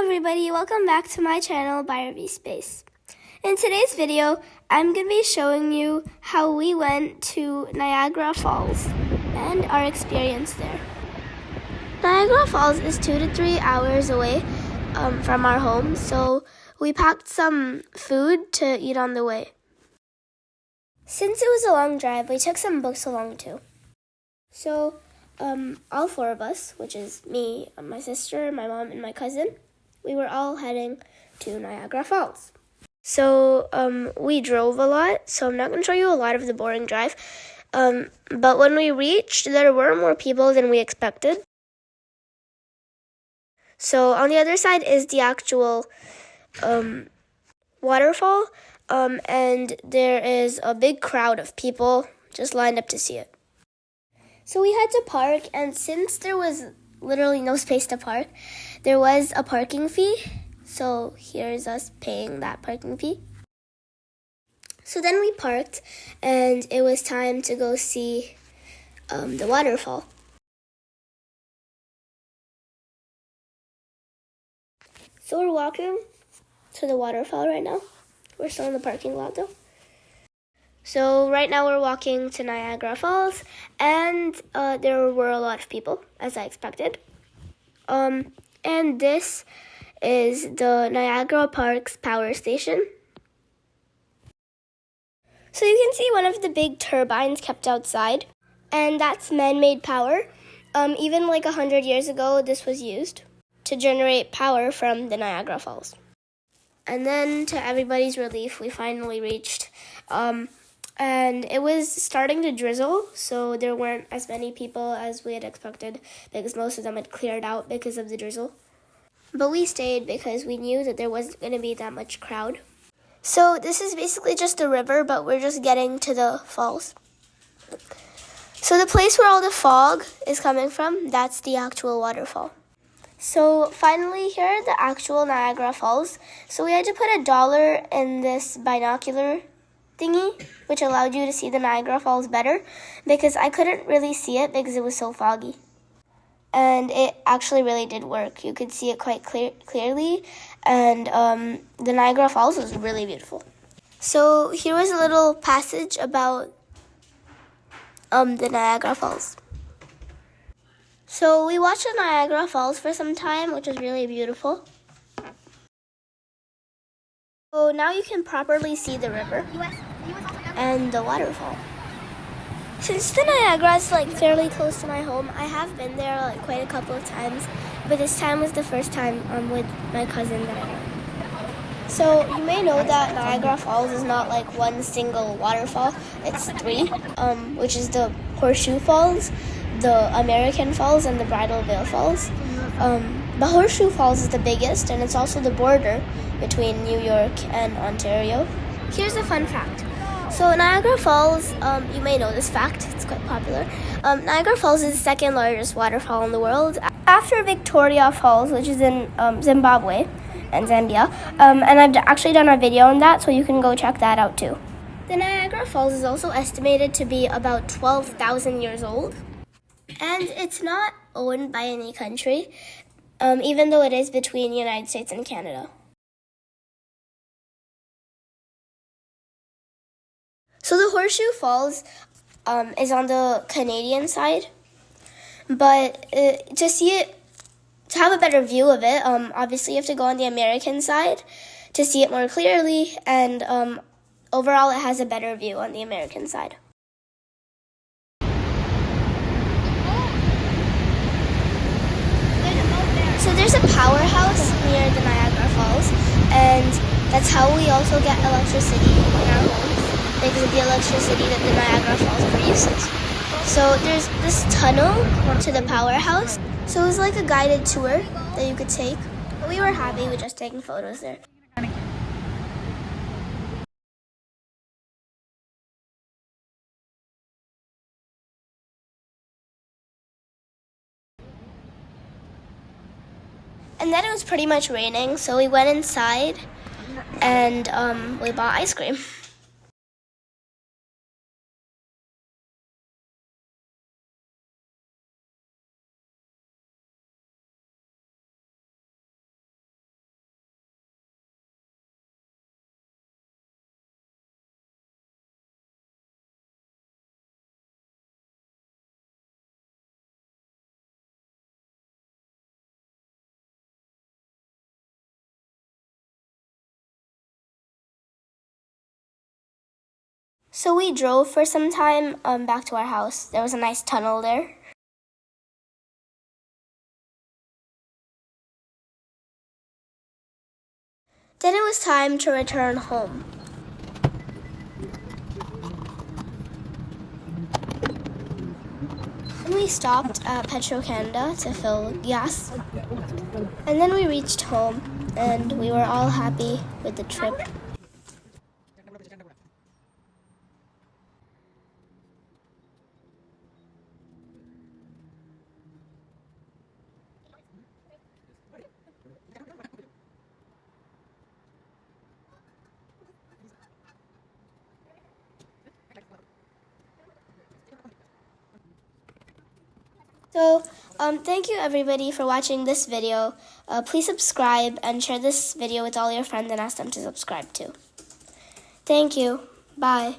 everybody, welcome back to my channel, BioV Space. In today's video, I'm going to be showing you how we went to Niagara Falls and our experience there. Niagara Falls is 2 to 3 hours away from our home, so we packed some food to eat on the way. Since it was a long drive, we took some books along too. So, all 4 of us, which is me, my sister, my mom, and my cousin, we were all heading to Niagara Falls. So, we drove a lot, so I'm not going to show you a lot of the boring drive. But when we reached, there were more people than we expected. So, on the other side is the actual waterfall, and there is a big crowd of people just lined up to see it. So we had to park, and since there was literally no space to park, there was a parking fee. So here's us paying that parking fee. So then we parked, and it was time to go see the waterfall. So we're walking to the waterfall right now. We're still in the parking lot though. So right now we're walking to Niagara Falls, and there were a lot of people, as I expected. And this is the Niagara Parks power station. So you can see one of the big turbines kept outside, and that's man-made power. Even like 100 years ago, this was used to generate power from the Niagara Falls. And then, to everybody's relief, we finally reached. And it was starting to drizzle, so there weren't as many people as we had expected because most of them had cleared out because of the drizzle. But we stayed because we knew that there wasn't going to be that much crowd. So this is basically just a river, but we're just getting to the falls. So the place where all the fog is coming from, that's the actual waterfall. So finally, here are the actual Niagara Falls. So we had to put $1 in this binocular thingy, which allowed you to see the Niagara Falls better, because I couldn't really see it because it was so foggy. And it actually really did work. You could see it quite clearly, and the Niagara Falls was really beautiful. So here was a little passage about the Niagara Falls. So we watched the Niagara Falls for some time, which was really beautiful. So now you can properly see the river and the waterfall. Since the Niagara is fairly close to my home, I have been there quite a couple of times, but this time was the first time with my cousin that I went. So you may know that Niagara Falls is not one single waterfall, it's 3, which is the Horseshoe Falls, the American Falls, and the Bridal Veil Falls. The Horseshoe Falls is the biggest, and it's also the border between New York and Ontario. Here's a fun fact. So Niagara Falls, you may know this fact, it's quite popular. Niagara Falls is the second largest waterfall in the world, after Victoria Falls, which is in Zimbabwe and Zambia. And I've actually done a video on that, so you can go check that out too. The Niagara Falls is also estimated to be about 12,000 years old. And it's not owned by any country, even though it is between the United States and Canada. So the Horseshoe Falls is on the Canadian side, but to have a better view of it, obviously you have to go on the American side to see it more clearly, and overall it has a better view on the American side. So there's a powerhouse near the Niagara Falls, and that's how we also get electricity in our homes, because of the electricity that the Niagara Falls produces. So there's this tunnel to the powerhouse, so it was like a guided tour that you could take. We were happy with just taking photos there. And then it was pretty much raining, so we went inside and we bought ice cream. So we drove for some time back to our house. There was a nice tunnel there. Then it was time to return home. And we stopped at Petro-Canada to fill gas. And then we reached home, and we were all happy with the trip. So, thank you everybody for watching this video. Please subscribe and share this video with all your friends and ask them to subscribe too. Thank you. Bye.